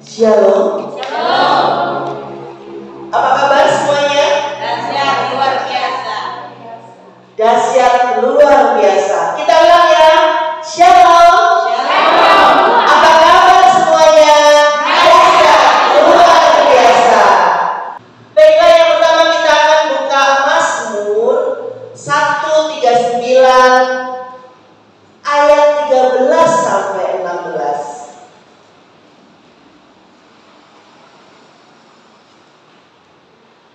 Shalom. Apa kabar semuanya? Dahsyat luar biasa. Dahsyat luar biasa. Kita ulang ya. Shalom. Apa kabar semuanya? Dahsyat luar biasa. Baiklah, yang pertama kita akan buka Mazmur 139 ayat 13 sampai 16.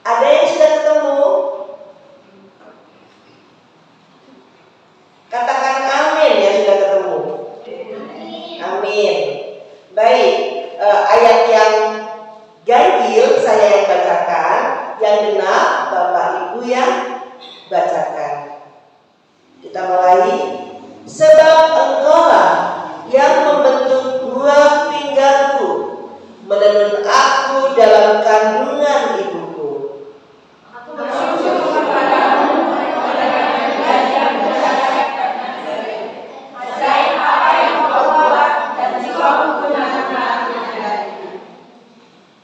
Ada yang sudah ketemu? Katakan amin ya, sudah ketemu. Amin. Baik, ayat yang ganjil saya yang bacakan, yang genap Bapak Ibu yang bacakan. Kita mulai. Sebab Engkaulah yang membentuk buah pinggangku, menenun aku dalam kandungan ibuku.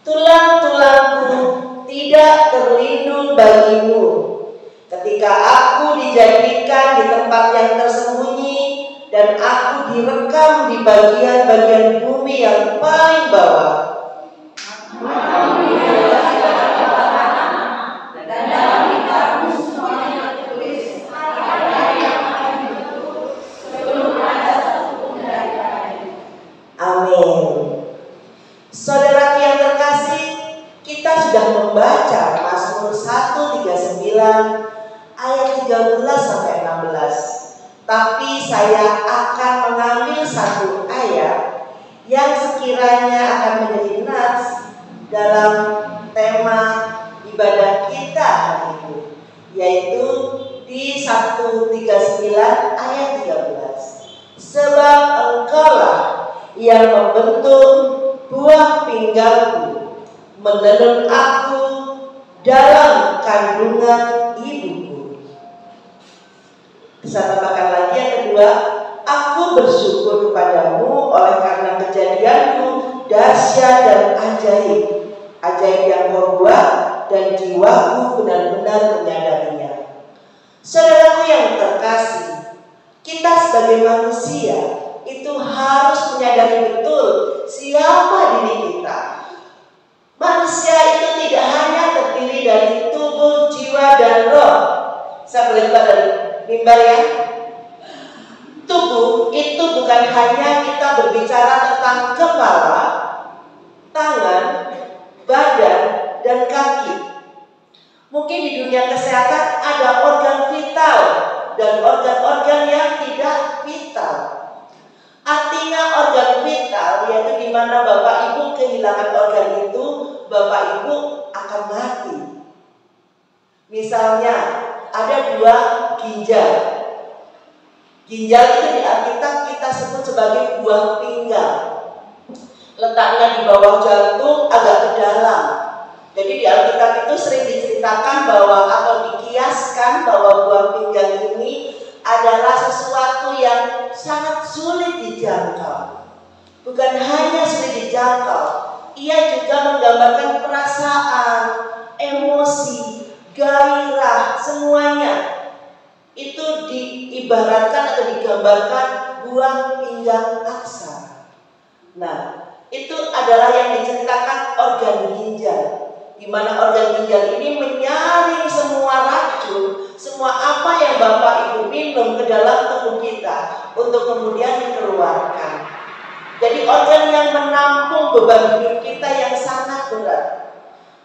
Tulang-tulangku tidak terlindung bagimu ketika aku dijadikan di tempat yang tersembunyi dan aku direkam di bagian-bagian bumi yang paling bawah. Amin. Saudara yang terkasih, kita sudah membaca Mazmur 139 ayat 13 sampai 16. Tapi saya akan mengambil satu ayat yang sekiranya akan menjadi nats dalam tema ibadah kita hari ini, yaitu di 139 ayat 13. Sebab Engkaulah yang membentuk buah pinggangku, menenun aku dalam kandungan ibuku. Bisa tambahkan lagi yang kedua, aku bersyukur kepadamu oleh karena kejadianku dahsyat dan ajaib, ajaib yang kau buat dan jiwaku benar-benar menyadarinya. Saudaraku yang terkasih, kita sebagai manusia itu harus menyadari betul siapa diri kita. Manusia itu tidak hanya terdiri dari tubuh, jiwa, dan roh. Saya boleh buka dari mimbar ya. Tubuh itu bukan hanya kita berbicara tentang kepala, tangan, badan, dan kaki. Mungkin di dunia kesehatan ada organ vital dan organ-organ yang tidak vital. Artinya organ vital yaitu di mana Bapak Ibu kehilangan organ itu, Bapak Ibu akan mati. Misalnya ada 2 ginjal. Ginjal itu di Alkitab kita sebut sebagai buah pinggang. Letaknya di bawah jantung agak ke dalam. Jadi di Alkitab itu sering diceritakan bahwa atau dikiaskan bahwa buah pinggang ini adalah sesuatu yang sangat sulit dijangkau. Bukan hanya sulit dijangkau, ia juga menggambarkan perasaan, emosi, gairah, semuanya itu diibaratkan atau digambarkan buah pinggang aksa. Nah, itu adalah yang diceritakan organ ginjal, di mana organ ginjal ini menyaring semua racun, semua apa yang Bapak Ibu minum ke dalam tubuh kita untuk kemudian dikeluarkan. Jadi organ yang menampung beban hidup kita yang sangat berat.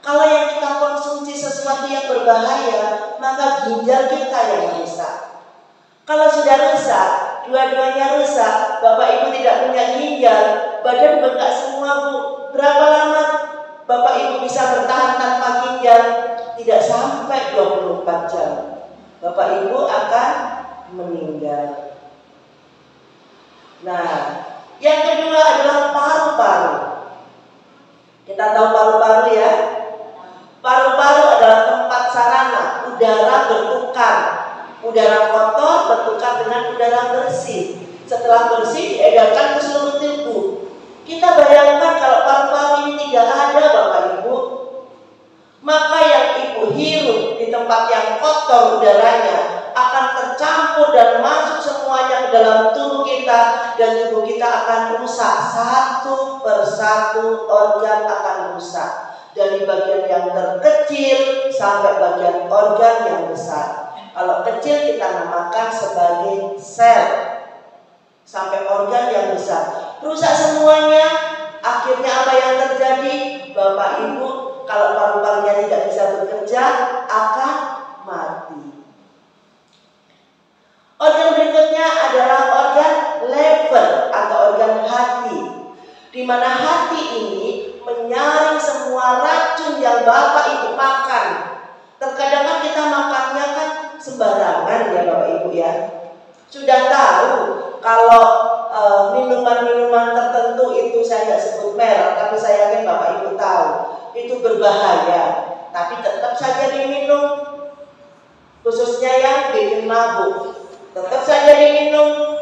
Kalau yang kita konsumsi sesuatu yang berbahaya, maka ginjal kita yang rusak. Kalau sudah rusak, dua-duanya rusak, Bapak Ibu tidak punya ginjal, badan bengkak semua Bu. Berapa lama Bapak Ibu bisa bertahan tanpa ginjal? Tidak sampai 24 jam. Bapak Ibu akan meninggal. Nah, yang kedua adalah paru-paru. Kita tahu paru-paru ya. Paru-paru adalah tempat sarana udara bertukar. Udara kotor bertukar dengan udara bersih. Setelah bersih diedarkan ke seluruh tubuh. Kita bayangkan kalau paru-paru kotor udaranya akan tercampur dan masuk semuanya ke dalam tubuh kita, dan tubuh kita akan rusak. Satu persatu organ akan rusak, dari bagian yang terkecil sampai bagian organ yang besar. Kalau kecil kita namakan sebagai sel, sampai organ yang besar rusak semuanya. Akhirnya apa yang terjadi? Bapak Ibu, kalau paru-parunya tidak bisa bekerja, akan mati. Organ berikutnya adalah organ liver atau organ hati, di mana hati ini menyaring semua racun yang Bapak Ibu makan. Terkadang kan kita makannya kan sembarangan ya Bapak Ibu ya. Sudah tahu kalau minuman-minuman tertentu itu, saya tidak sebut merek, tapi saya yakin Bapak Ibu tahu itu berbahaya, tapi tetap saja diminum, khususnya yang bikin mabuk, tetap saja diminum.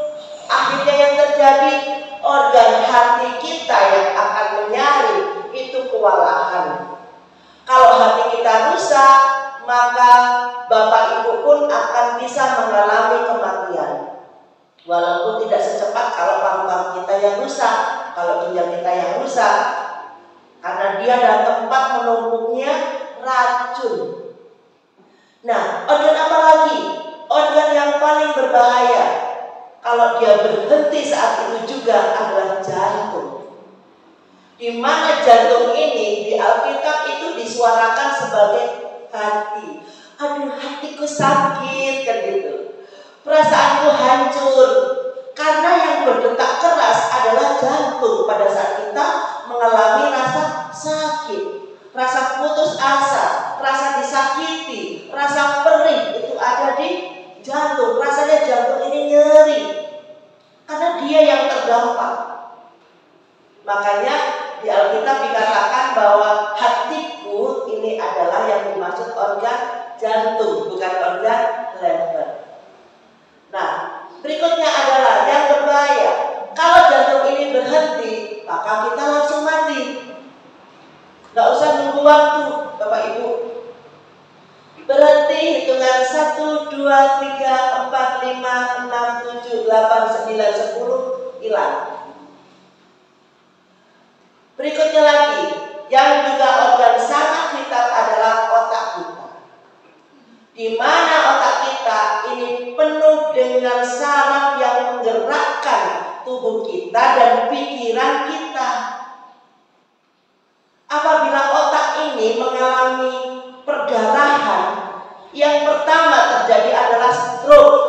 Akhirnya yang terjadi, organ hati kita yang akan menyaring itu kewalahan. Kalau hati kita rusak, maka Bapak Ibu pun akan bisa mengalami kematian. Walaupun tidak secepat kalau paru-paru kita yang rusak, kalau ginjal kita yang rusak, karena dia ada tempat menumpuknya racun. Nah, organ apa lagi? Organ yang paling berbahaya kalau dia berhenti saat itu juga adalah jantung. Di mana jantung ini di Alkitab itu disuarakan sebagai hati. Aduh, hatiku sakit kan gitu. Perasaanku hancur. Karena yang berdetak keras adalah jantung pada saat kita mengalami rasa sakit, rasa putus asa, rasa disakiti, rasa perih, itu ada di jantung. Rasanya jantung ini nyeri karena dia yang terdampak. Makanya di Alkitab dikatakan bahwa hatiku ini adalah yang dimaksud organ jantung, bukan organ liver. Nah, berikutnya adalah yang berbahaya. Kalau jantung ini berhenti, maka kita langsung mati. Gak usah nunggu waktu, Bapak Ibu. Berhenti, hitungan 1, 2, 3, 4, 5, 6, 7, 8, 9, 10, hilang. Berikutnya lagi, yang juga organ sangat vital adalah otak kita, di mana otak kita ini penuh dengan saraf yang menggerakkan tubuh kita dan pikiran kita. Apabila otak ini mengalami perdarahan, yang pertama terjadi adalah stroke.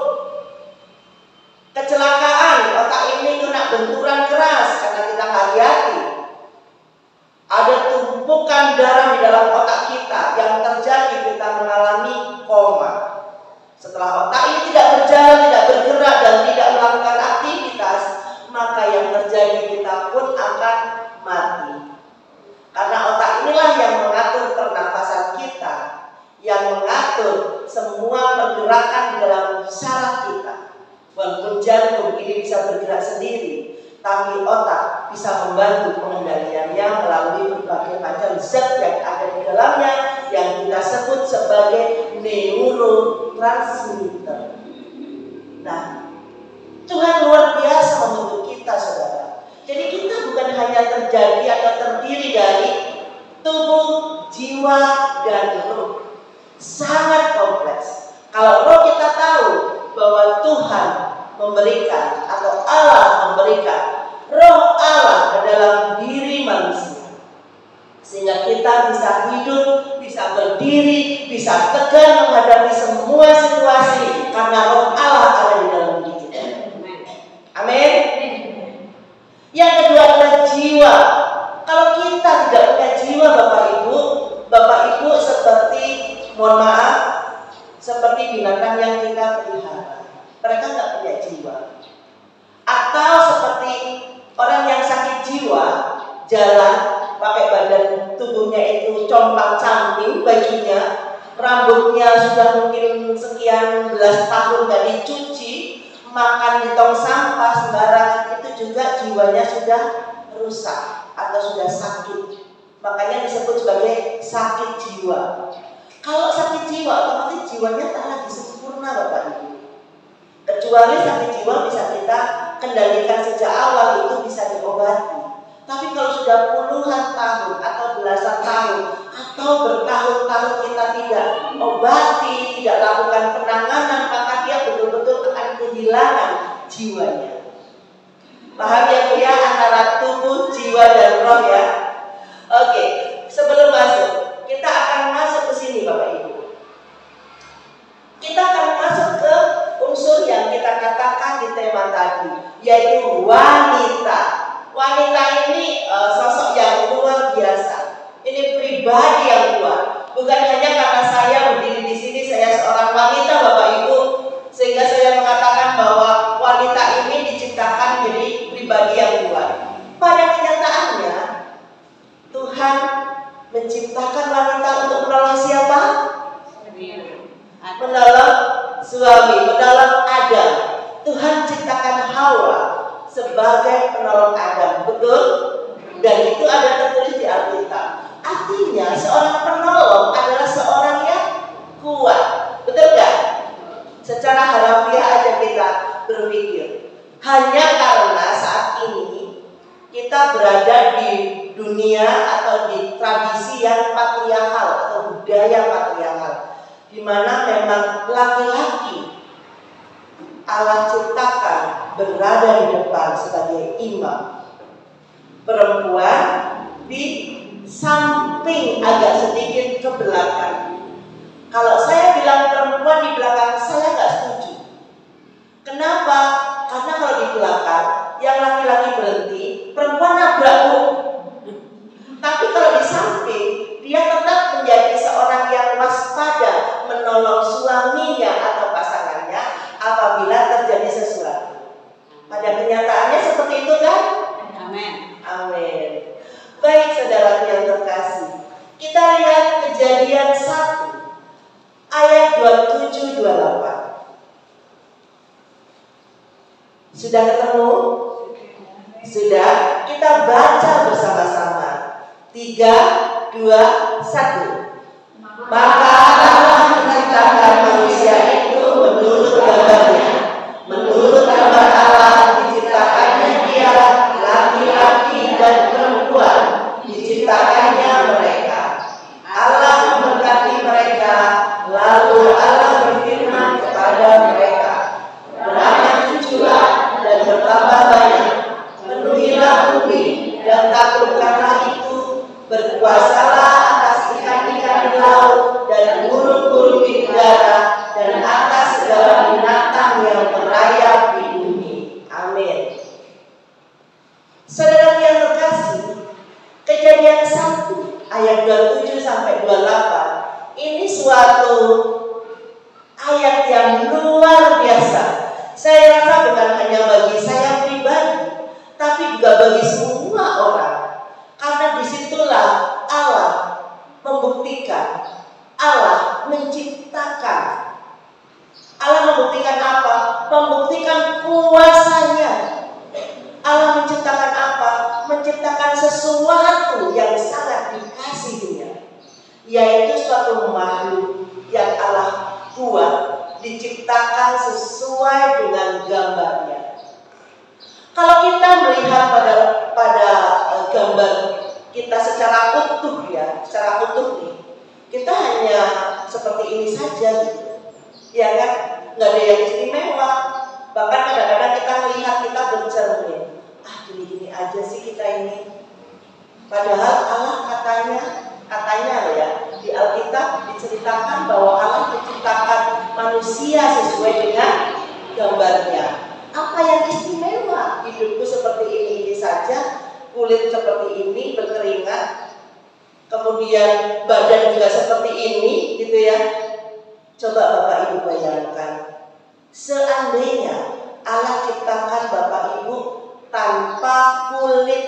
Kecelakaan, otak ini kena benturan keras karena kita hati-hati. Ada tumpukan darah di dalam otak kita yang terjadi kita mengalami koma. Setelah otak ini tidak berjalan, tidak bergerak dan tidak melakukan aktivitas, maka yang terjadi kita pun akan mati. Karena otak inilah yang mengatur pernafasan kita, yang mengatur semua pergerakan di dalam saraf kita. Walaupun jantung ini bisa bergerak sendiri, tapi otak bisa membantu pengendaliannya melalui berbagai macam zat yang ada di dalamnya yang kita sebut sebagai neurotransmitter. Nah, Tuhan luar biasa membentuk kita, saudara. Jadi kita bukan hanya terjadi atau terdiri dari tubuh, jiwa, dan roh. Sangat kompleks. Kalau roh kita tahu bahwa Tuhan memberikan atau Allah memberikan roh Allah ke dalam diri manusia, sehingga kita bisa hidup, bisa berdiri, bisa tegar menghadapi semua situasi karena roh Allah ada di dalam diri kita. Amin. Yang kedua adalah jiwa. Kalau kita tidak punya jiwa, Bapak Ibu seperti, mohon maaf, seperti binatang yang kita pelihara. Mereka nggak punya jiwa. Atau seperti orang yang sakit jiwa, jalan pakai badan tubuhnya itu compang-camping bajunya, rambutnya sudah mungkin sekian belas tahun gak dicuci, makan di tong sampah sembarangan, itu juga jiwanya sudah rusak atau sudah sakit. Makanya disebut sebagai sakit jiwa. Kalau sakit jiwa, otomatis jiwanya tak lagi sempurna Bapak Ibu. Kecuali sakit jiwa bisa kita kendalikan sejak awal, itu bisa diobati. Tapi kalau sudah puluhan tahun atau belasan tahun atau bertahun-tahun kita tidak obati, tidak lakukan penanganan, maka dia betul-betul akan kehilangan jiwanya. Paham ya Bu ya, antara tubuh, jiwa dan roh ya. Oke, sebelum masuk, kita akan masuk ke sini Bapak Ibu. Kita akan masuk ke unsur yang kita katakan di tema tadi, yaitu wanita. Wanita ini sosok yang luar biasa. Ini pribadi yang kuat. Bukan hanya karena saya berdiri di sini, saya seorang wanita Bapak Ibu, sehingga saya mengatakan bahwa wanita ini diciptakan jadi pribadi yang kuat. Pada kenyataannya, Tuhan menciptakan wanita untuk menolong siapa? Menolong suami, menolong Adam. Tuhan ciptakan Hawa sebagai penolong Adam, betul? Dan itu ada tertulis di Alkitab. Artinya seorang penolong adalah seorang yang kuat, betul gak? Secara harafiah aja kita berpikir. Hanya karena saat ini kita berada di dunia atau di tradisi yang patriarkal atau budaya patriarkal, di mana memang laki-laki Allah ciptakan berada di depan sebagai imam, perempuan di samping agak sedikit ke belakang. Kalau saya bilang perempuan di belakang, saya nggak setuju. Kenapa? Karena kalau di belakang yang laki-laki berhenti, perempuan nabrak Bu. Tapi kalau di samping, dia tetap menjadi seorang yang waspada, menolong suaminya atau pasangannya apabila terjadi sesuatu. Pada kenyataannya seperti itu kan? Amin. Amin. Baik saudara yang terkasih, kita lihat Kejadian 1 ayat 27-28. Sudah ketemu? Sudah. Kita baca bersama-sama. 3, 2, 1. Maka Allah menciptakan manusia itu menurut gambarnya. Menurut gambar Allah diciptakannya dia, laki-laki dan perempuan diciptakannya mereka. Allah memberkati mereka, lalu Allah berfirman kepada mereka, beranak cuculah dan bertambah banyak, penuhilah bumi dan taklukkanlah itu, berkuasalah atas ikan-ikan di laut dan burung-burung di udara dan atas segala binatang yang merayap di bumi. Amin. Saudara yang terkasih, Kejadian 1 ayat 27 sampai 28 ini suatu ayat yang luar biasa. Saya rasa bukan hanya bagi saya pribadi, tapi juga bagi semua orang. Karena disitulah Allah membuktikan, Allah menciptakan. Allah membuktikan apa? Membuktikan kuasanya. Allah menciptakan apa? Menciptakan sesuatu yang sangat dikasihinya, yaitu suatu makhluk yang Allah buat, diciptakan sesuai dengan gambarnya. Kalau kita melihat pada gambar kita secara utuh ya, secara utuh nih, kita hanya seperti ini saja gitu. Ya kan? Nggak ada yang istimewa. Bahkan kadang-kadang kita melihat, kita bercermin, gini-gini aja sih kita ini. Padahal Allah katanya ya, di Alkitab diceritakan bahwa Allah menciptakan manusia sesuai dengan gambarnya. Apa yang istimewa? Hidupku seperti ini saja, kulit seperti ini, berkeringat, kemudian badan juga seperti ini, gitu ya. Coba Bapak Ibu bayangkan, seandainya Allah ciptakan Bapak Ibu tanpa kulit.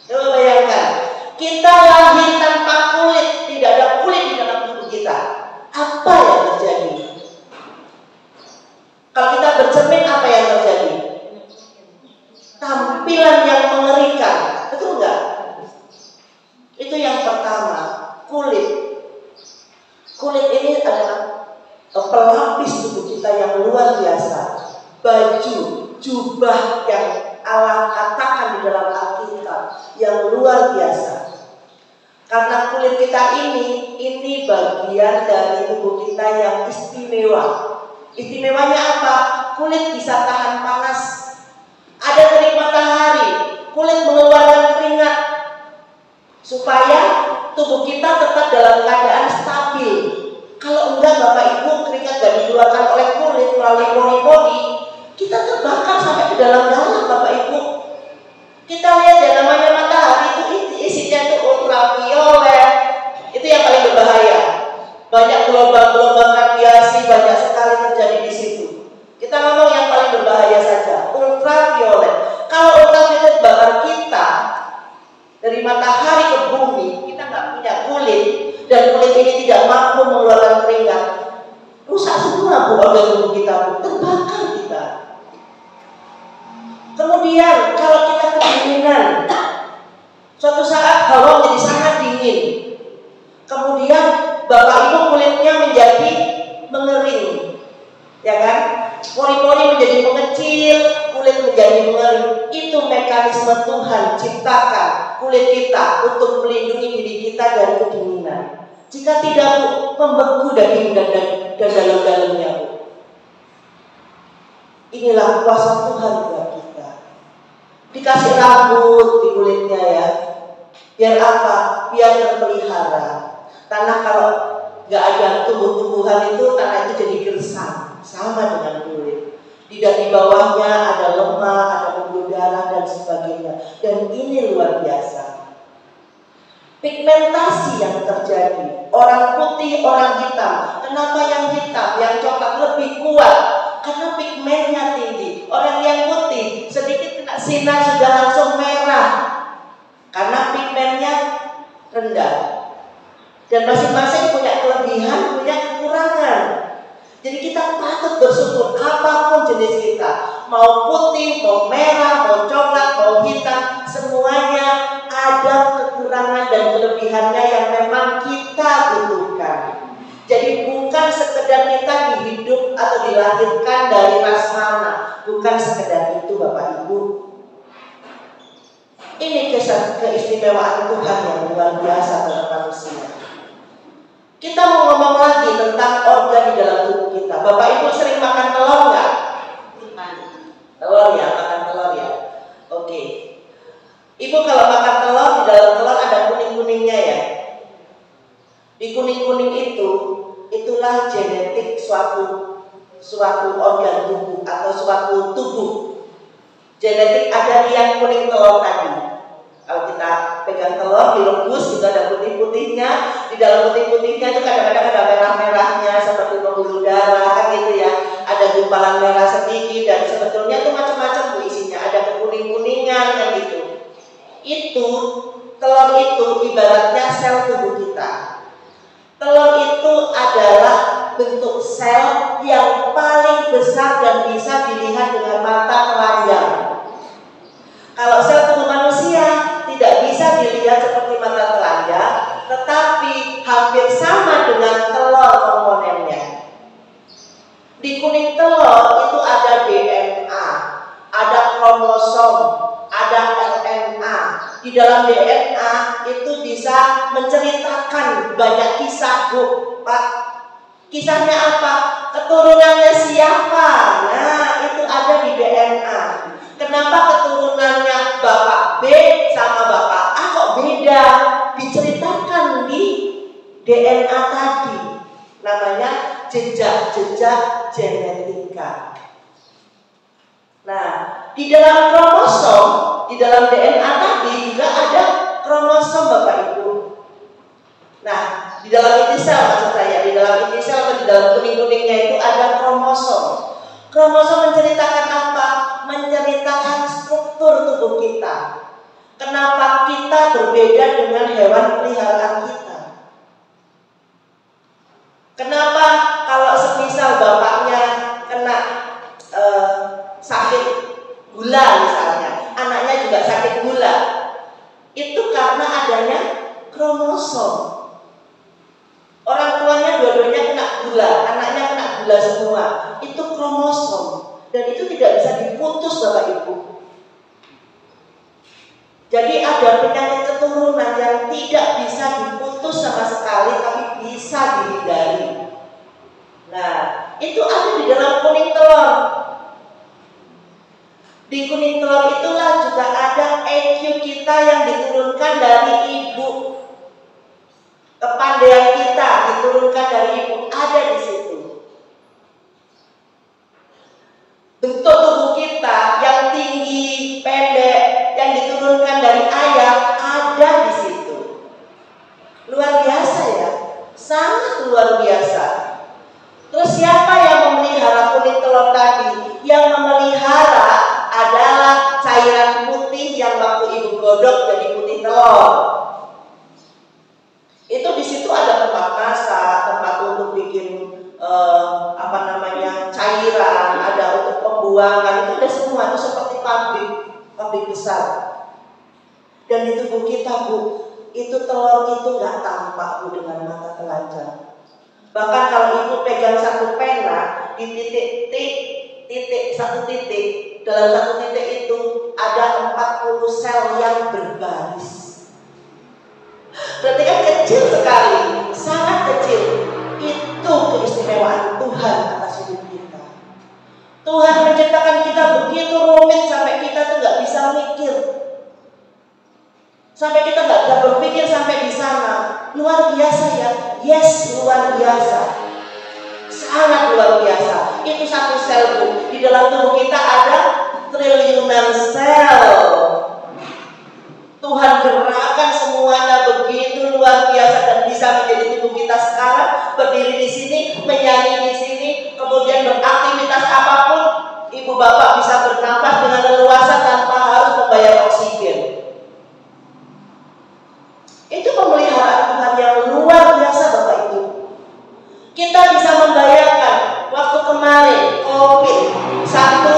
Coba bayangkan, kita lahir tanpa kulit, tidak ada kulit di dalam tubuh kita. Apa yang terjadi? Kalau kita bercermin, apa yang terjadi? Tampilan yang mengerikan, betul nggak? Itu yang pertama, kulit. jubah yang Allah katakan di dalam Alkitab yang luar biasa. Karena kulit kita ini bagian dari tubuh kita yang istimewa. Istimewanya apa? Kulit bisa tahan panas. Ada terik matahari, kulit mengeluarkan keringat supaya tubuh kita tetap dalam keadaan stabil. Kalau enggak Bapak Ibu, keringat gak dikeluarkan oleh kulit melalui pori-pori, kita terbakar sampai ke dalam-dalam Bapak Ibu. Kita lihat ya, namanya matahari itu isinya itu ultraviolet. Itu yang paling berbahaya. Banyak gelombang-gelombang radiasi banyak sekali terjadi di situ. Kita ngomong yang paling berbahaya saja, ultraviolet. Kalau ultraviolet bakar kita dari matahari ke bumi, kita nggak punya kulit dan kulit ini tidak mampu mengeluarkan keringat, rusak semua organ tubuh kita, terbakar kita. Kemudian kalau kita kedinginan, suatu saat hawa menjadi sangat dingin. Kemudian Bapak Ibu kulitnya menjadi mengering, ya kan? Pori-pori menjadi mengecil, kulit menjadi mengering. Itu mekanisme Tuhan ciptakan kulit kita untuk melindungi diri kita dari kedinginan. Jika tidak, Bu, membeku daging dan dalam-dalamnya, Bu. Inilah kuasa Tuhan buat kita. Dikasih rambut di kulitnya ya. Biar apa? Biar terpelihara. Tanah kalau nggak ada tumbuh-tumbuhan itu, tanah itu jadi gersang, sama dengan kulit. Di bawahnya ada lemak, ada pembuluh darah dan sebagainya. Dan ini luar biasa. Pigmentasi yang terjadi, orang putih, orang hitam. Kenapa yang hitam, yang coklat lebih kuat? Karena pigmennya tinggi. Orang yang putih sedikit kena sinar sudah langsung merah, karena pigmennya rendah. Dan masing-masing punya kelebihan, punya kekurangan. Jadi kita patut bersyukur apapun jenis kita, mau putih, mau merah, mau coklat, mau hitam, semuanya ada kekurangan dan kelebihannya yang memang kita butuhkan. Jadi bukan sekedar kita dihidup atau dilahirkan dari ras mana, bukan sekedar itu Bapak Ibu. Ini keistimewaan Tuhan yang luar biasa dalam manusia. Kita mau ngomong lagi tentang organ di dalam tubuh kita. Bapak Ibu sering makan telur nggak? Telur ya, makan telur ya. Oke. Ibu kalau makan telur, di dalam telur ada kuning-kuningnya ya. Di kuning-kuning itulah genetik suatu organ tubuh atau suatu tubuh. Genetik ada di yang kuning telur tadi. Kalau kita pegang telur, direbus, juga ada putih-putihnya. Di dalam putih-putihnya itu kadang-kadang ada merah-merahnya seperti pembuluh darah, kan gitu ya. Ada gumpalan merah sedikit dan sebetulnya itu macam-macam Bu isinya. Ada kekuning-kuningan kan gitu. Telur itu ibaratnya sel tubuh kita. Telur itu adalah bentuk sel yang paling besar dan bisa dilihat dengan mata telanjang. Kalau sel tubuh manusia tidak bisa dilihat seperti mata telanjang, tetapi hampir sama dengan telur komponennya. Di kuning telur itu ada DNA, ada kromosom, ada RNA. Di dalam DNA itu bisa menceritakan banyak kisah, Bu, Pak. Kisahnya apa? Keturunannya siapa? Nah, itu ada di DNA. Kenapa keturunannya Bapak B sama Bapak A kok beda? Diceritakan di DNA tadi. Namanya jejak-jejak genetika. Nah, di dalam kromosom, di dalam DNA tadi juga ada kromosom Bapak Ibu. Nah, di dalam inti sel maksud saya, di dalam inti sel atau di dalam kuning-kuningnya itu ada kromosom. Kromosom menceritakan apa? Menceritakan struktur tubuh kita. Kenapa kita berbeda dengan hewan peliharaan kita? Kenapa kalau semisal bapaknya kena sakit gula misalnya, anaknya juga sakit gula? Itu karena adanya kromosom. Orang tuanya dua-duanya kena gula, anaknya kena gula semua. Itu kromosom. Dan itu tidak bisa diputus Bapak Ibu. Jadi ada penyakit keturunan yang tidak bisa diputus sama sekali, tapi bisa dihindari. Nah, itu ada di dalam kuning telur. Di kuning telur itulah juga ada EQ kita yang diturunkan dari ibu. Kepandaian kita diturunkan dari ibu, ada di situ. Bentuk tubuh kita yang tinggi, pendek, yang diturunkan dari ayah ada di situ. Luar biasa ya, sangat luar biasa. Terus siapa yang memelihara kuning telur tadi? Yang memelihara adalah cairan putih yang waktu ibu godok jadi putih telur. Itu di situ ada tempat masak, tempat untuk bikin cairan, ada untuk pembuangan, itu ada semua, itu seperti pabrik besar. Dan di tubuh kita Bu, itu telur itu nggak tampak Bu dengan mata telanjang. Bahkan kalau ibu pegang satu pena di satu titik, dalam satu titik itu ada 40 sel yang berbaris. Berarti kan kecil sekali, sangat kecil. Itu keistimewaan Tuhan atas hidup kita. Tuhan menciptakan kita begitu rumit sampai kita tuh nggak bisa mikir, sampai kita nggak bisa berpikir sampai di sana. Luar biasa ya, yes, luar biasa, sangat luar biasa. Itu satu sel Bu. Di dalam tubuh kita ada triliunan sel. Tuhan gerakkan semuanya begitu luar biasa dan bisa menjadi tubuh kita sekarang berdiri di sini, menyanyi di sini, kemudian beraktivitas apapun, ibu bapak bisa bernafas dengan leluasa tanpa harus membayar oksigen. Itu pemeliharaan Tuhan yang luar biasa Bapak Ibu. Kita bisa membayangkan waktu kemarin COVID, satu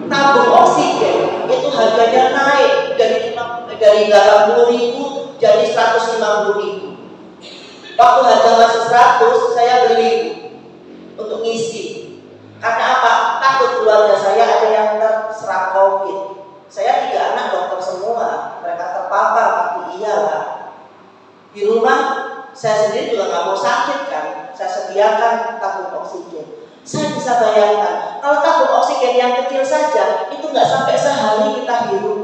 tabung oksigen itu harganya naik dari 80.000 jadi 150.000. Waktu harga masih 100, saya beli untuk ngisi. Karena apa? Takut keluarga saya ada yang terserang COVID. Saya 3 anak dokter semua, mereka terpapar, pasti iyalah. Di rumah saya sendiri juga nggak mau sakit kan, saya sediakan tabung oksigen. Saya bisa bayangkan kalau tabung oksigen yang kecil saja itu nggak sampai sehari kita hirup.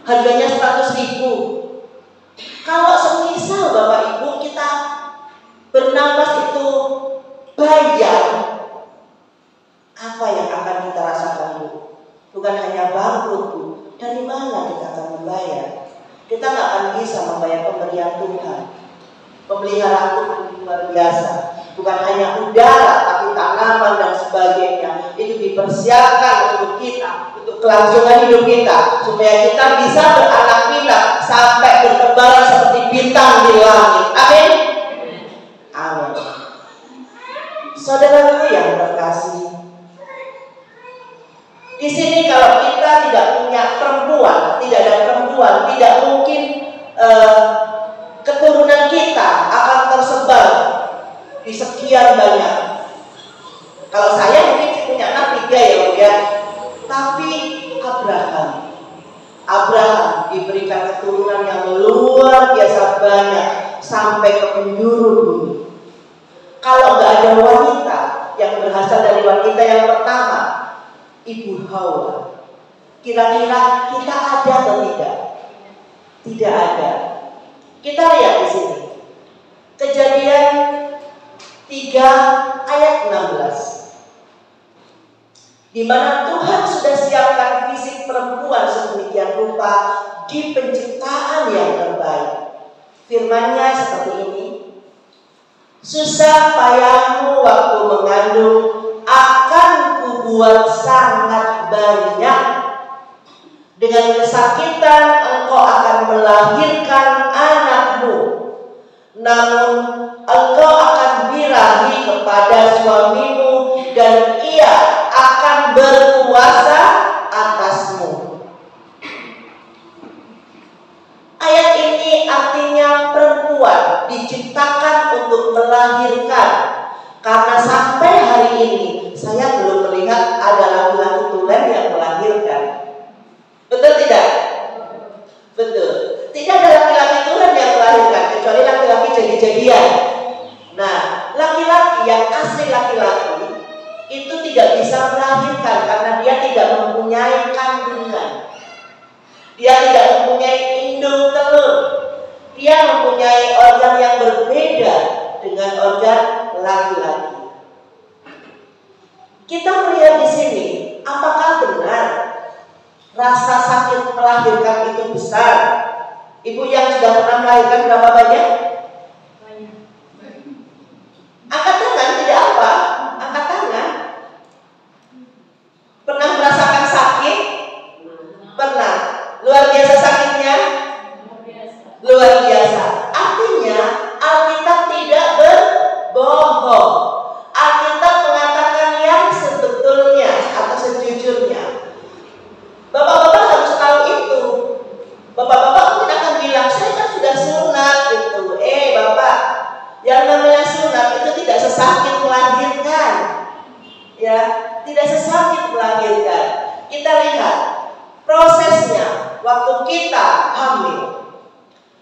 Harganya 100.000. Kalau semisal Bapak Ibu kita bernapas itu bayar, apa yang akan kita rasakan Bu? Bukan hanya bangkrut Bu, dari mana kita akan membayar? Kita nggak akan bisa membayar pemberian Tuhan. Pemeliharaan Tuhan luar biasa. Bukan hanya udara, tapi tanaman dan sebagainya. Itu dipersiapkan untuk kita, untuk kelangsungan hidup kita, supaya kita bisa beranak pinak sampai bertebaran seperti bintang di langit. Amin. Amin. Saudaraku yang terkasih, di sini kalau kita tidak punya perempuan, tidak ada perempuan, tidak mungkin keturunan kita akan tersebar di sekian banyak. Kalau saya mungkin punya anak 3 ya Bu ya. Tapi Abraham diberikan keturunan yang luar biasa banyak sampai ke penjuru bumi. Kalau nggak ada wanita yang berasal dari wanita yang pertama, Ibu Hawa, kira-kira kita ada atau tidak? Tidak ada. Kita lihat di sini. Kejadian 3 ayat 16. Di mana Tuhan sudah siapkan fisik perempuan sedemikian rupa di penciptaan yang terbaik. Firman-Nya seperti ini. Susah payahmu waktu mengandung akan kubuat sangat banyak. Dengan kesakitan engkau akan melahirkan anakmu. Namun engkau akan birahi kepada suamimu dan ia akan berkuasa atasmu. Ayat ini artinya perempuan diciptakan untuk melahirkan. Karena sampai hari ini saya belum ada laki-laki tulen yang melahirkan. Betul tidak? Betul. Tidak ada laki-laki tulen yang melahirkan kecuali laki-laki jadi-jadian. Nah, laki-laki yang asli laki-laki itu tidak bisa melahirkan karena dia tidak mempunyai kandungan. Dia tidak mempunyai indung telur. Dia mempunyai organ yang berbeda dengan organ laki-laki. Kita melihat di sini, apakah benar rasa sakit melahirkan itu besar? Ibu yang sudah pernah melahirkan berapa banyak? Angkat tangan, tidak apa? Angkat tangan. Pernah merasakan sakit? Pernah. Luar biasa sakitnya? Luar biasa. Artinya Alkitab tidak berbohong. Alkitab mengatakan yang sebetulnya atau sejujurnya. Bapak-bapak harus tahu itu. Bapak-bapak mungkin akan bilang, saya kan sudah sunat gitu. Bapak, yang namanya sunat itu tidak sesakit melahirkan. Ya, tidak sesakit melahirkan. Kita lihat prosesnya waktu kita hamil.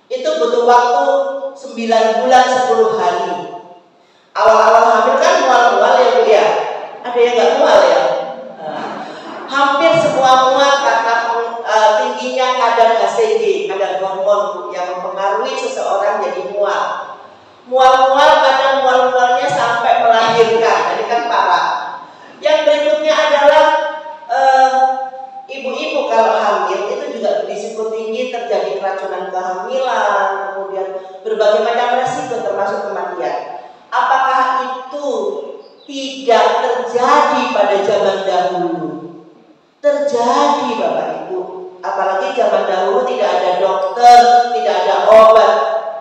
Itu butuh waktu 9 bulan 10 hari. Awal-awal hamil kan mual-mual ya Bu ya. Ada yang nggak mual ya? Hampir semua mual karena tingginya kadar HCG, kadar hormon yang mempengaruhi seseorang jadi mual. Mual-mual kadang mual-mualnya sampai melahirkan, jadi kan parah. Yang berikutnya adalah ibu-ibu kalau hamil itu juga berisiko tinggi terjadi keracunan kehamilan, kemudian berbagai macam resiko termasuk kematian. Apakah itu tidak terjadi pada zaman dahulu? Terjadi Bapak Ibu. Apalagi zaman dahulu tidak ada dokter, tidak ada obat.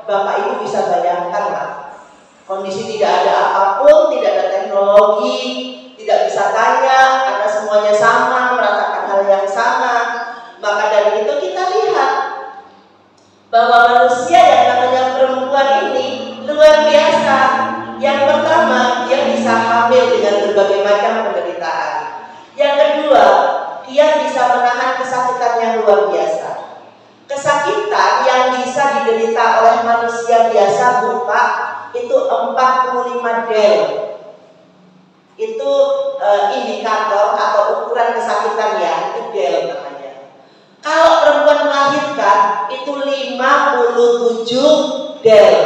Bapak Ibu bisa bayangkan lah. Kondisi tidak ada apapun, tidak ada teknologi, tidak bisa tanya karena semuanya sama, merasakan hal yang sama. Maka dari itu kita lihat bahwa manusia yang namanya perempuan ini luar biasa. Yang pertama, dia bisa hamil dengan berbagai macam penderitaan. Yang kedua, dia bisa menahan kesakitan yang luar biasa. Kesakitan yang bisa diderita oleh manusia biasa buta itu 45 del. Itu indikator atau ukuran kesakitan ya, itu del namanya. Kalau perempuan melahirkan itu 57 del.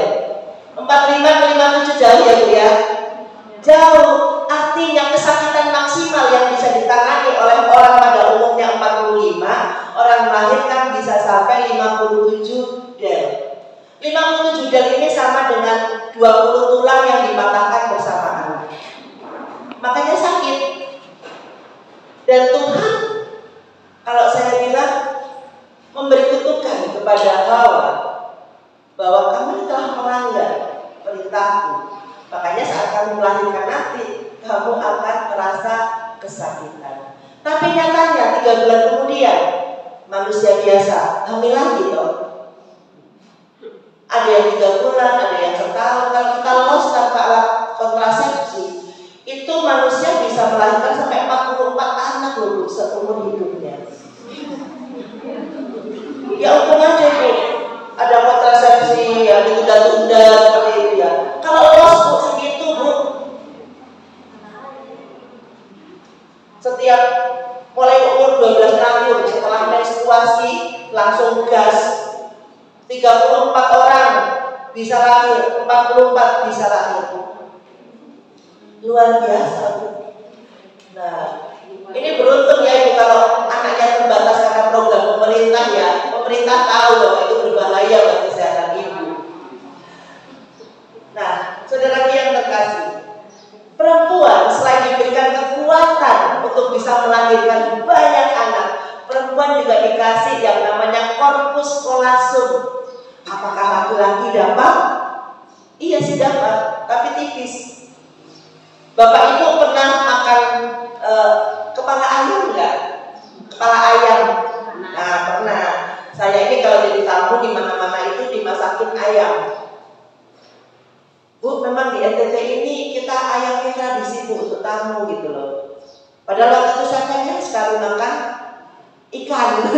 45 ke 57 jauh ya Bu ya? Jauh. Artinya kesakitan maksimal yang bisa ditangani oleh orang pada umumnya 45, orang melahirkan bisa sampai 57 del. 57 del ini sama dengan 20 tulang yang dipatahkan bersamaan. Makanya sakit. Dan Tuhan, kalau saya bilang, memberi kutukan kepada Hawa bahwa kamu telah melanggar perintahku. Makanya saat kamu melahirkan nanti, kamu akan merasa kesakitan. Tapi nyatanya 3 bulan kemudian manusia biasa hamil lagi toh. Ada yang 3 bulan, ada yang setahun. Kalau kita lolos tanpa alat kontrasepsi, itu manusia bisa melahirkan sampai 44 anak loh seumur hidupnya. Ya untung aja Bu, ada kontrasepsi yang ditunda-tunda seperti itu ya. Kalau lolos Bu segitu Bu, setiap mulai umur 12 tahun setelah menstruasi langsung gas. 34 orang bisa lahir, 44 bisa lahir. Luar biasa Bu. Nah, ini beruntung ya Ibu kalau anaknya terbatas karena program pemerintah ya. Pemerintah tahu bahwa itu berbahaya bagi kesehatan ibu. Nah, saudara yang terkasih, perempuan selain diberikan kekuatan untuk bisa melahirkan banyak anak, perempuan juga dikasih yang namanya corpus callosum. Apakah laki-laki dapat? Iya sih dapat, tapi tipis. Bapak Ibu pernah makan kepala ayam enggak? Kepala ayam. Nah, pernah. Saya ini kalau jadi tamu di mana-mana itu dimasakin ayam. Bu, memang di NTT ini kita ayamnya tradisi Bu untuk tamu gitu loh. Padahal waktu itu saya pengen sekali makan ikan,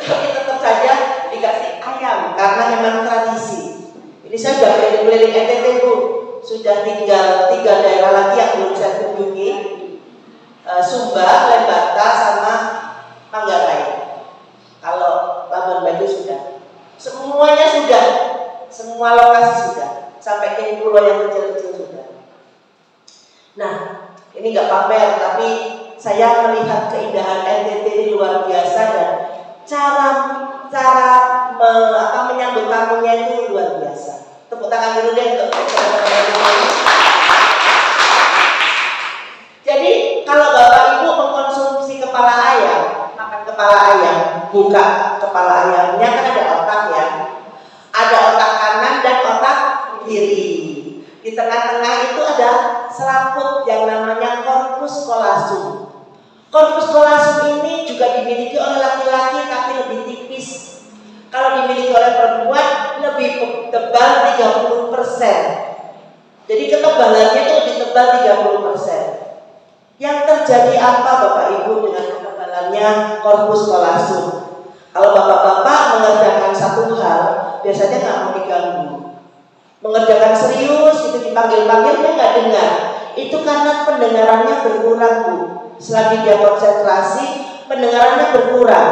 tapi tetap saja dikasih ayam karena memang tradisi. Ini saya sudah keliling-keliling NTT Bu, sudah tinggal 3 daerah lagi yang belum saya kunjungi, Sumba, Lembata, sama Manggarai. Kalau Labuan Bajo sudah, semuanya sudah, semua lokasi sudah, sampai ke pulau yang kecil-kecil sudah. Nah, ini nggak pamer, tapi saya melihat keindahan NTT ini luar biasa dan cara menyambut tamunya itu luar biasa. Tepuk tangan dulu deh untuk teman-teman. Jadi kalau Bapak Ibu mengkonsumsi kepala ayam, makan kepala ayam, buka kepala ayamnya kan ada otak ya, ada otak kanan dan otak kiri. Di tengah-tengah itu ada selaput yang namanya corpus callosum. Corpus callosum ini juga dimiliki oleh laki-laki tapi lebih tipis. Kalau dimiliki oleh perempuan lebih tebal 30%. Jadi ketebalannya itu lebih tebal 30%. Yang terjadi apa Bapak Ibu dengan ketebalannya corpus callosum? Kalau bapak-bapak mengerjakan satu hal, biasanya nggak mau diganggu. Mengerjakan serius, itu dipanggil-panggil dia nggak dengar. Itu karena pendengarannya berkurang Bu. Selagi dia konsentrasi, pendengarannya berkurang.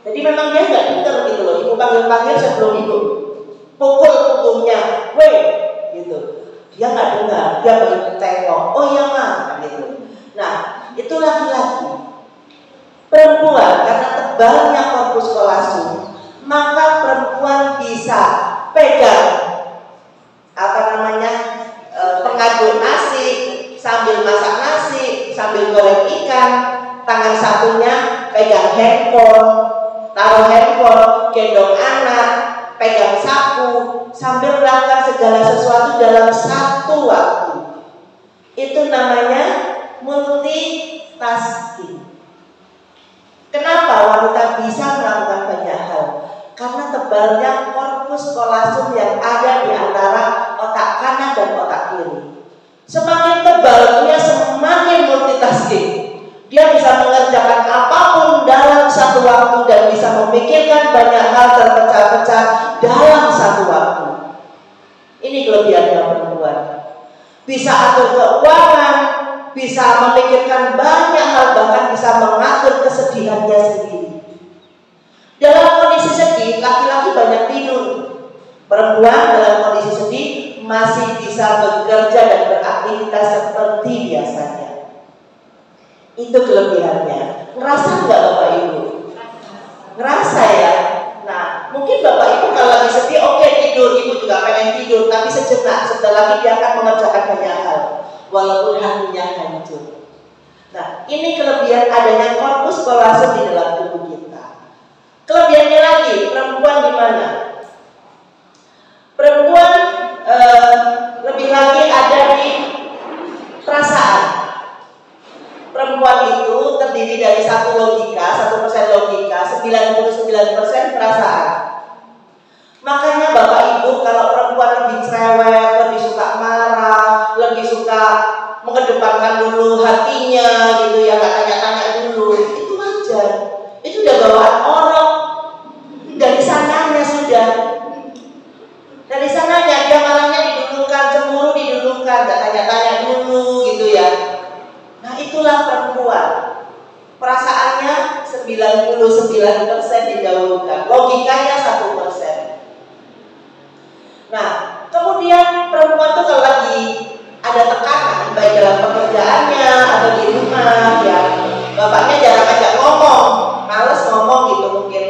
Jadi memang dia nggak dengar gitu loh. Ibu panggil-panggil sebelum ibu pukul punggungnya, weh, gitu. Dia nggak dengar, dia baru tengok. Oh iya mah, gitu. Nah, itu laki-laki. Perempuan karena tebalnya corpus callosum, maka perempuan bisa pegang pengaduk nasi, sambil masak nasi, sambil goreng ikan, tangan satunya pegang handphone, taruh handphone, gendong anak, pegang sapu, sambil melakukan segala sesuatu dalam satu waktu. Itu namanya multitasking. Kenapa wanita bisa melakukan banyak hal? Karena tebalnya corpus callosum yang ada di antara otak kanan dan otak kiri. Semakin tebal dia semakin multitasking. Dia bisa mengerjakan apapun dalam satu waktu dan bisa memikirkan banyak hal terpecah-pecah dalam satu waktu. Ini kelebihannya perempuan. Bisa atur keuangan, bisa memikirkan banyak hal, bahkan bisa mengatur kesedihannya sendiri. Dalam kondisi sedih, laki-laki banyak tidur. Perempuan dalam kondisi sedih masih bisa bekerja dan beraktivitas seperti biasanya. Itu kelebihannya. Ngerasa nggak Bapak Ibu? Ngerasa ya? Nah, mungkin Bapak Ibu kalau lagi sedih, oke, tidur. Ibu juga pengen tidur, tapi sejenak. Setelah lagi dia akan mengerjakan banyak hal, walaupun hatinya hancur. Nah, ini kelebihan adanya corpus callosum di dalam tubuh kita. Kelebihannya lagi, perempuan di mana? Perempuan lebih lagi ada di perasaan. Perempuan itu terdiri dari 1% logika, 99% perasaan. Makanya Bapak Ibu kalau perempuan lebih cerewet, lebih suka marah, lebih suka mengedepankan dulu hatinya gitu ya, gak tanya-tanya dulu, itu wajar. Itu udah bawaan orang. Dari sananya sudah. Dari sananya dia marahnya didulukan, cemburu didulukan, gak tanya-tanya dulu gitu ya. Nah itulah perempuan. Perasaannya 99% didahulukan, logikanya 1%. Nah kemudian perempuan tuh kalau lagi ada tekanan, baik dalam pekerjaannya atau di rumah ya, bapaknya jarang ajak ngomong, males ngomong gitu mungkin.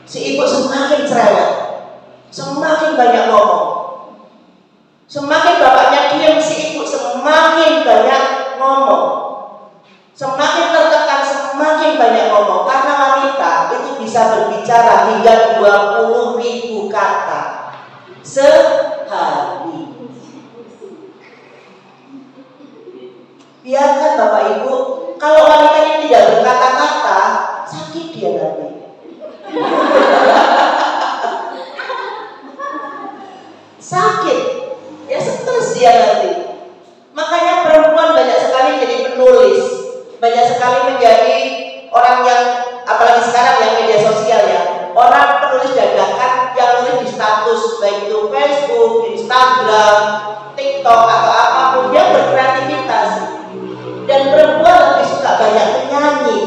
Si ibu semakin cerewet, semakin banyak ngomong. Semakin bapaknya diam, si ibu semakin banyak ngomong. Semakin tertekan, semakin banyak ngomong. Karena wanita itu bisa berbicara hingga 20.000 kata sehari. Biarkan Bapak Ibu, kalau wanita ini tidak berkata-kata, sakit dia nanti. Sakit, ya stres dia nanti. Makanya perempuan banyak sekali jadi penulis. orang penulis dadakan yang nulis di status, baik itu Facebook, Instagram, TikTok atau apapun, dia berkreativitas. Dan perempuan lebih suka banyak menyanyi.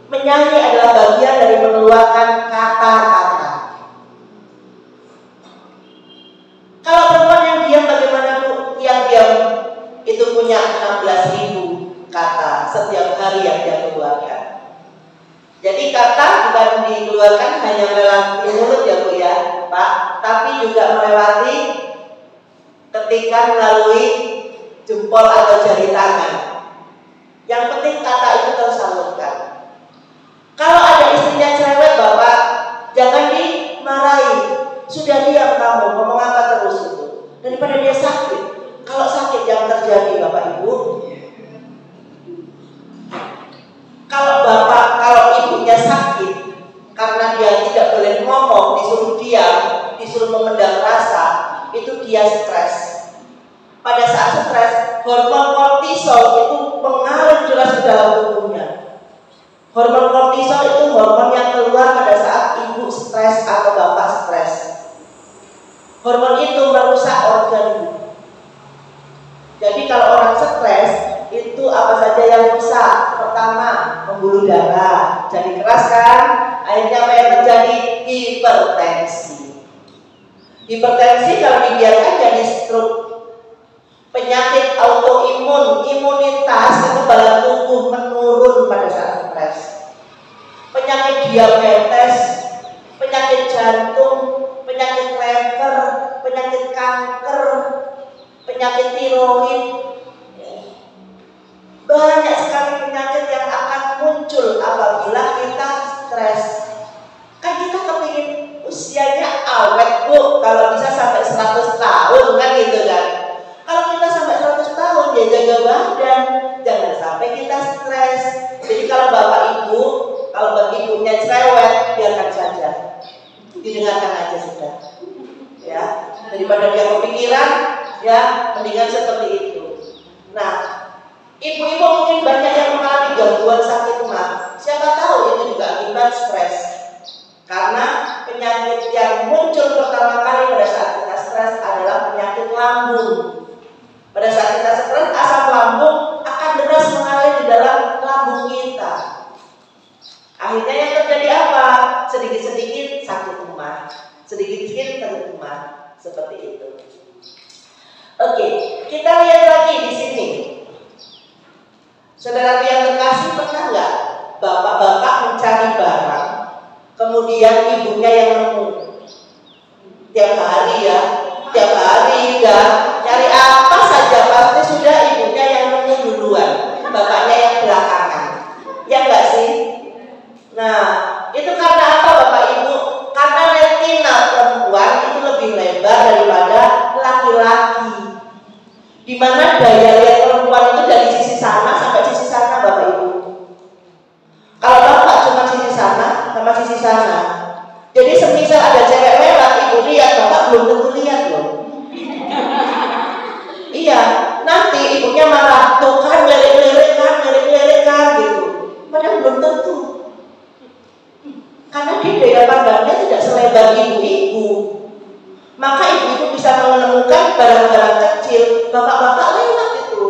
Menyanyi adalah bagian dari mengeluarkan kata-kata. Kalau perempuan yang diam, bagaimana Bu? Yang diam itu punya 16.000 kata setiap hari yang dia keluarkan. Jadi kata bukan dikeluarkan hanya melewati mulut ya Bu ya Pak, tapi juga melewati ketikan melalui jempol atau jari tangan. Yang penting kata itu tersalurkan. Kalau ada istrinya cerewet Bapak, jangan dimarahi. Sudah diam kamu, ngomong apa terus itu. Daripada dia sakit. Kalau sakit yang terjadi Bapak Ibu, kalau ibunya sakit karena dia tidak boleh ngomong, disuruh diam, disuruh memendam rasa, itu dia stres. Pada saat stres, hormon kortisol itu mengalir jelas ke dalam tubuhnya. Hormon kortisol itu hormon yang keluar pada saat ibu stres atau bapak stres. Hormon itu merusak organ. Jadi kalau orang stres, itu apa saja yang rusak? Pertama, pembuluh darah jadi keras kan, akhirnya apa yang terjadi? Hipertensi. Hipertensi kalau dibiarkan jadi stroke. Penyakit autoimun, imunitas, kekebalan tubuh menurun pada saat stres. Penyakit diabetes, penyakit jantung, penyakit lever, penyakit kanker, penyakit tiroid. Banyak sekali penyakit yang akan muncul apabila kita stres. Kan kita kepingin usianya awet Bu, kalau bisa sampai 100 tahun kan gitu kan. Kalau kita sampai 100 tahun ya jaga badan, jangan sampai kita stres. Jadi kalau Bapak Ibu, kalau ibunya cerewet, biarkan saja, didengarkan aja sudah. Ya, daripada dia kepikiran, ya mendingan seperti itu. Nah, ibu-ibu mungkin banyak yang mengalami gangguan sakit mah. Siapa tahu itu juga akibat stres. Karena penyakit yang muncul pertama kali pada saat kita stres adalah penyakit lambung. Pada saat kita stres, asam lambung akan deras mengalir di dalam lambung kita. Akhirnya yang terjadi apa? Sedikit-sedikit sakit emah, sedikit-sedikit sakit emah, seperti itu. Oke, kita lihat lagi di sini. Saudara yang terkasih, pernah nggak bapak-bapak mencari barang, kemudian ibunya yang nemu? Tiap hari ya, tiap hari ya, cari apa saja pasti sudah ibunya yang nemu duluan, bapaknya yang belakangan. Ya enggak sih? Nah, itu karena apa Bapak Ibu? Karena retina perempuan itu lebih lebar daripada laki-laki. Di mana daya lihat perempuan itu dari sisi sana sampai sisi sana Bapak Ibu. Kalau Bapak cuma sisi sana sama sisi sana. Jadi semisal ada cewek lewat, ibu lihat, Bapak belum tentu lihat loh. Iya, nanti ibunya marah, tuh kan lirik-lirik kan gitu. Padahal belum tentu. Karena dia daya pandangnya tidak selebar ibu-ibu. Maka ibu-ibu bisa menemukan barang-barang kecil, bapak-bapak lewat itu.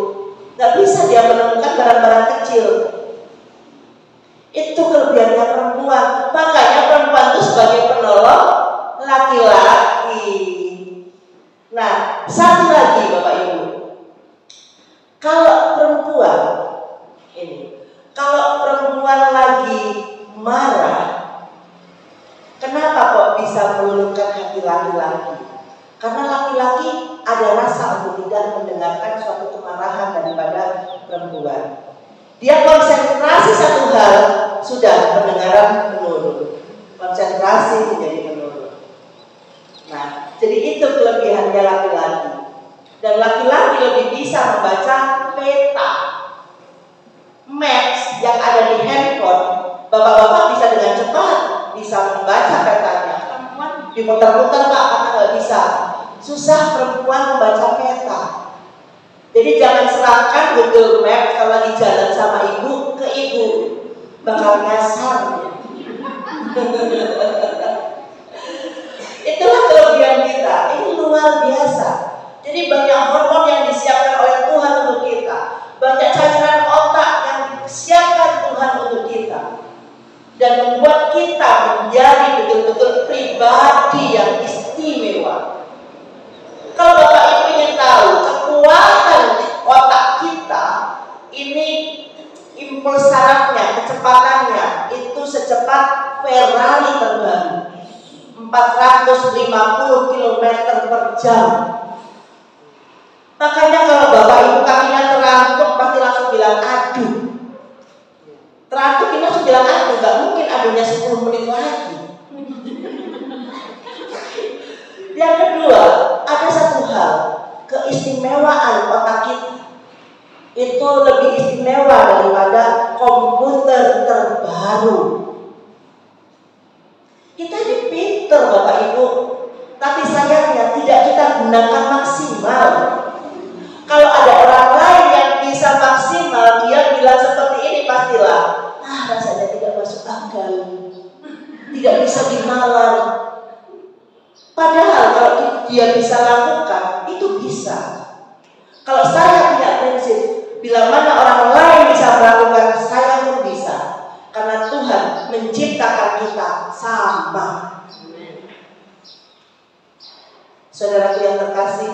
Gak bisa dia menemukan barang-barang kecil. Itu kelebihannya perempuan. Makanya perempuan itu sebagai penolong laki-laki. Nah, satu lagi Bapak Ibu. Kalau perempuan lagi marah, kenapa kok bisa meluluhkan hati laki-laki? Karena laki-laki ada rasa untuk tidak mendengarkan suatu kemarahan daripada perempuan. Dia konsentrasi satu hal, sudah pendengaran menurun. Konsentrasi menjadi menurun. Nah, jadi itu kelebihannya laki-laki. Dan laki-laki lebih bisa membaca peta, maps yang ada di handphone. Bapak-bapak bisa dengan cepat bisa membaca petanya. Perempuan diputar-putar Pak, karena nggak bisa. Susah perempuan membaca peta. Jadi jangan serahkan Google Maps kalau lagi jalan sama ibu ke ibu, bakal nyasar. banyak hormon yang disiapkan oleh Tuhan untuk kita, banyak cairan otak yang disiapkan Tuhan untuk kita, dan membuat kita menjadi betul-betul pribadi yang istimewa. Kalau Bapak Ibu ingin tahu kekuatan otak kita, ini impuls sarafnya, kecepatannya itu secepat Ferrari terbaru, 450 km per jam. Makanya kalau Bapak Ibu kakinya terantuk pasti langsung bilang aduh. Terantuk ini langsung bilang aduh, gak mungkin aduhnya 10 menit lagi. Yang kedua, ada satu hal, keistimewaan otak kita itu lebih istimewa daripada komputer terbaru. Kita ini pinter Bapak Ibu, tapi sayangnya tidak kita gunakan maksimal. Kalau ada orang lain yang bisa maksimal, dia bilang seperti ini pastilah, rasanya tidak masuk akal, tidak bisa dinalar. Padahal kalau dia bisa lakukan, itu bisa. Kalau saya punya prinsip, bila mana orang lain bisa melakukan, saya pun bisa. Karena Tuhan menciptakan kita sama. Saudaraku yang terkasih,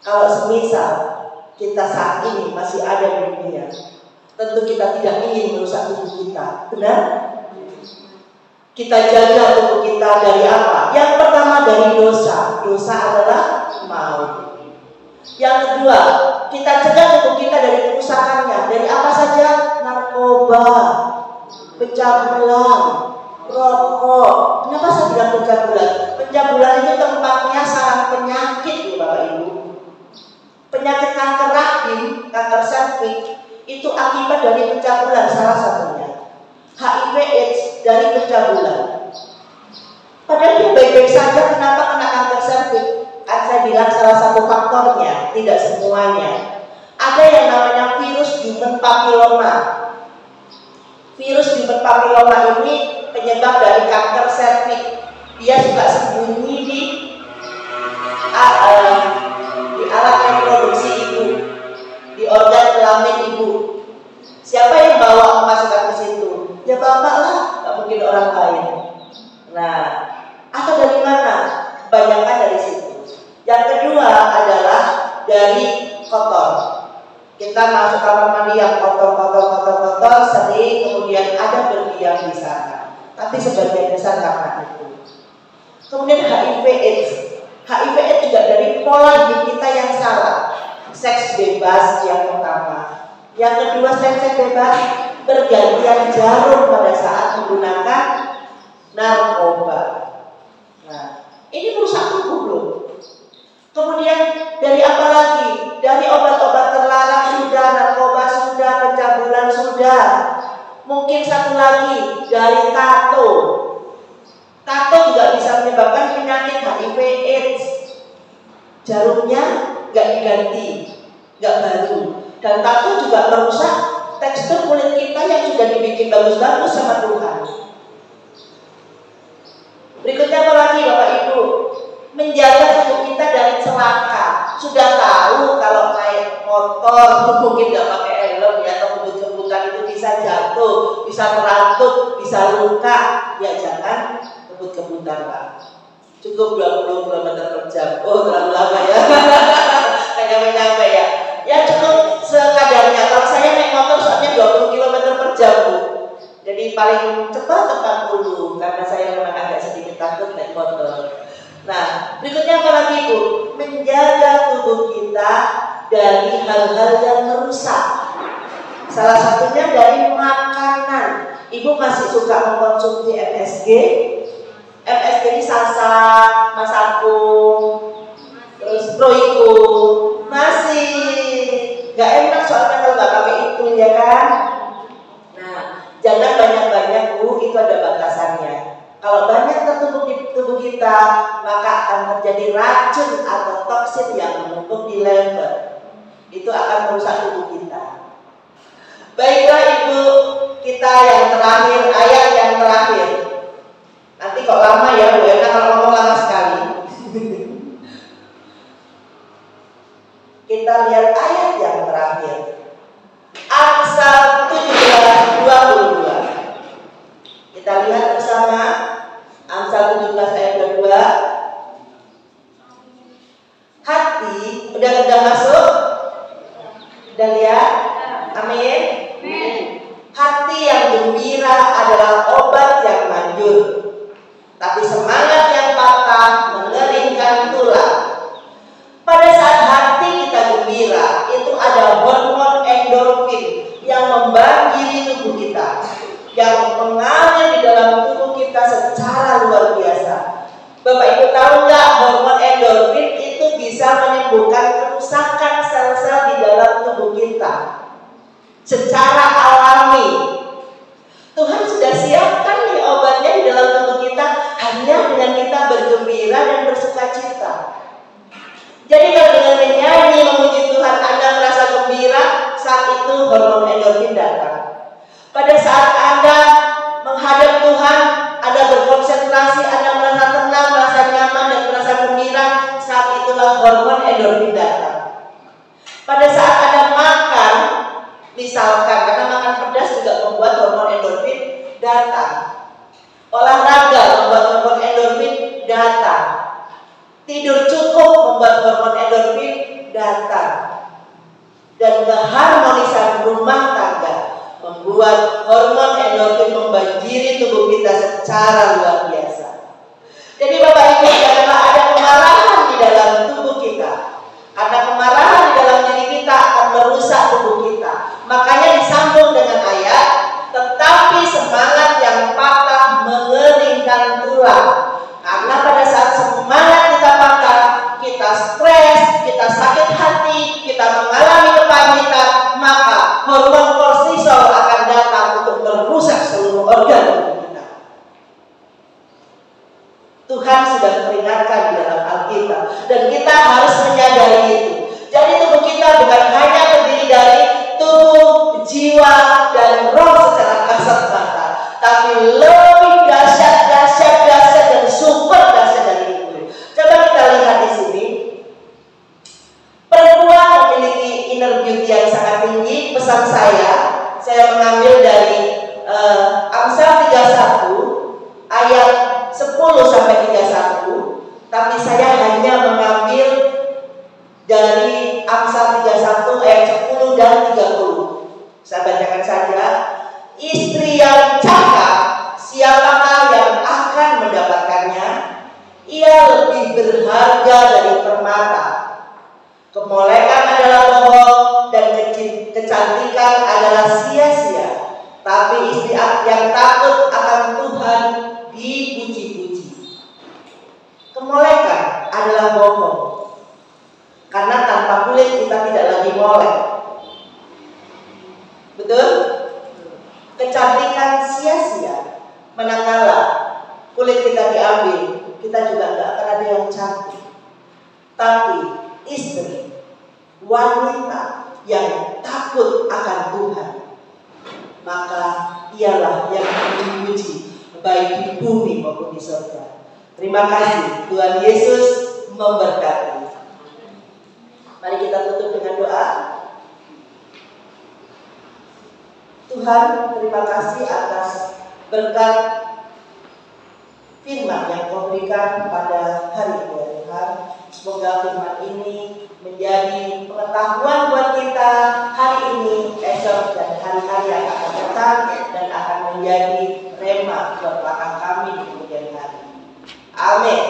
kalau semisal kita saat ini masih ada di dunia, tentu kita tidak ingin merusak tubuh kita, benar? Kita jaga tubuh kita dari apa? Yang pertama dari dosa. Dosa adalah maut. Yang kedua, kita cegah tubuh kita dari kerusakannya. Dari apa saja? Narkoba, pencabulan, rokok. Kenapa saya bilang pencabulan? Pencabulan itu tempatnya sarang penyakit, Bapak Ibu. Penyakit kanker rahim, kanker serviks itu akibat dari pencabulan salah satunya. HIV/AIDS dari pencabulan. Padahal dia baik-baik saja, kenapa kena kanker serviks? Kan saya bilang salah satu faktornya, tidak semuanya. Ada yang namanya virus human papilloma. Virus human papilloma ini penyebab dari kanker serviks. Dia suka sembunyi di alat reproduksi ibu, di organ kelamin ibu. Siapa yang bawa memasukkan ke situ? Ya bapak lah, gak mungkin orang lain. Nah, atau dari mana? Kebanyakan dari situ. Yang kedua adalah dari kotor. Kita masuk kamar mandi yang kotor, sering, kemudian ada berdiam di sana. Tapi sebagian besar karena itu. Kemudian HIV/AIDS. HIV/AIDS juga dari pola hidup kita yang salah. Seks bebas yang pertama. Yang kedua, seks bebas bergantian jarum pada saat menggunakan narkoba. Nah, ini merusak tubuh belum? Kemudian dari apa lagi? Dari obat-obat terlarang sudah, narkoba sudah, pencabulan sudah. Mungkin satu lagi dari tato. Tato juga bisa menyebabkan penyakit HIV/AIDS. Jarumnya nggak diganti, nggak baru. Dan tato juga merusak tekstur kulit kita yang sudah dibikin bagus-bagus sama Tuhan. Berikutnya apa lagi Bapak Ibu? Menjaga tubuh kita dari celaka. Sudah tahu kalau naik motor mungkin nggak pakai helm ya, atau kebut-kebutan itu bisa jatuh, bisa terantuk, bisa luka. Ya jangan kebut-kebutan Pak. Cukup 20 km per jam. Oh terlalu lama ya. Nyampe ya. Ya cukup sekadarnya. Kalau saya naik motor soalnya 20 km per jam Bu. Jadi paling cepat 40 karena saya memang agak sedikit takut naik motor. Nah, berikutnya apa lagi Bu? Menjaga tubuh kita dari hal-hal yang merusak. Salah satunya dari makanan. Ibu masih suka mengkonsumsi MSG? MSG ini Sasa, Masako, terus Proico. Masih nggak enak soalnya kalau nggak pakai itu ya kan. Nah, jangan banyak-banyak Bu, itu ada batasannya. Kalau banyak tertumpuk di tubuh kita, maka akan terjadi racun atau toksin yang menumpuk di lever. Itu akan merusak tubuh kita. Baiklah Ibu, kita yang terakhir, ayat yang terakhir. Nanti kok lama ya Bu, karena kalau ngomong lama sekali. Tapi semangat yang patah mengeringkan tulang. Pada saat hati kita gembira, itu ada hormon endorfin yang membanjiri tubuh kita, yang mengalir di dalam tubuh kita secara luar biasa. Bapak Ibu tahu nggak, hormon endorfin itu bisa menyembuhkan kerusakan sel-sel di dalam tubuh kita secara alami. Tuhan sudah siapkan nih obatnya di dalam tubuh kita, hanya dengan kita bergembira dan bersukacita. Jadi kalau dengan menyanyi memuji Tuhan Anda merasa gembira, saat itu hormon endorfin datang. Pada saat Anda menghadap Tuhan, Anda berkonsentrasi, Anda merasa tenang, merasa nyaman dan merasa gembira, saat itulah hormon endorfin datang. Pada saat Anda makan, misalkan karena makan pedas juga membuat hormon endorfin datang. Olahraga membuat hormon endorfin datang. Tidur cukup membuat hormon endorfin datang. Dan keharmonisan rumah tangga membuat hormon endorfin membanjiri tubuh kita secara luar biasa. Jadi Bapak Ibu, janganlah ada kemarahan di dalam tubuh kita. Karena kemarahan di dalam diri kita akan merusak tubuh kita. Makanya disambung dengan ayat, tetapi semangat yang patah mengeringkan tulang. Karena pada saat semangat kita patah, kita stres, kita sakit hati, kita mengalami kepahitan, maka hormon kortisol akan datang untuk merusak seluruh organ tubuh kita. Tuhan sudah memperingatkan di dalam Alkitab, dan kita harus menyadari itu. Jadi tubuh kita bukan hanya terdiri dari tubuh, jiwa, dan roh secara kasat mata, tapi lebih dahsyat dan super dahsyat dari itu. Coba kita lihat di sini. Perempuan memiliki inner beauty yang sangat tinggi. Pesan saya mengambil dari Amsal 31 ayat 10 sampai 31, tapi saya hanya mengambil dari Amsal 31 ayat 10 dan 30. Saya bacakan saja. Istri yang cakap, siapakah yang akan mendapatkannya? Ia lebih berharga dari permata. Kemolekan adalah bohong dan kecantikan adalah sia-sia. Tapi istri yang takut akan Tuhan dipuji-puji. Kemolekan adalah bohong, karena tanpa kulit kita tidak lagi molek. Betul? Kecantikan sia-sia, manakala kulit kita diambil, kita juga tidak akan ada yang cantik. Tapi istri, wanita yang takut akan Tuhan, maka ialah yang dipuji baik di bumi maupun di surga. Terima kasih, Tuhan Yesus memberkati. Mari kita tutup dengan doa. Tuhan, terima kasih atas berkat firman yang Kau berikan pada hari ini, Tuhan. Semoga firman ini menjadi pengetahuan buat kita hari ini, esok, dan hari-hari yang akan datang, dan akan menjadi rema buat belakang kami di kemudian hari. Amin.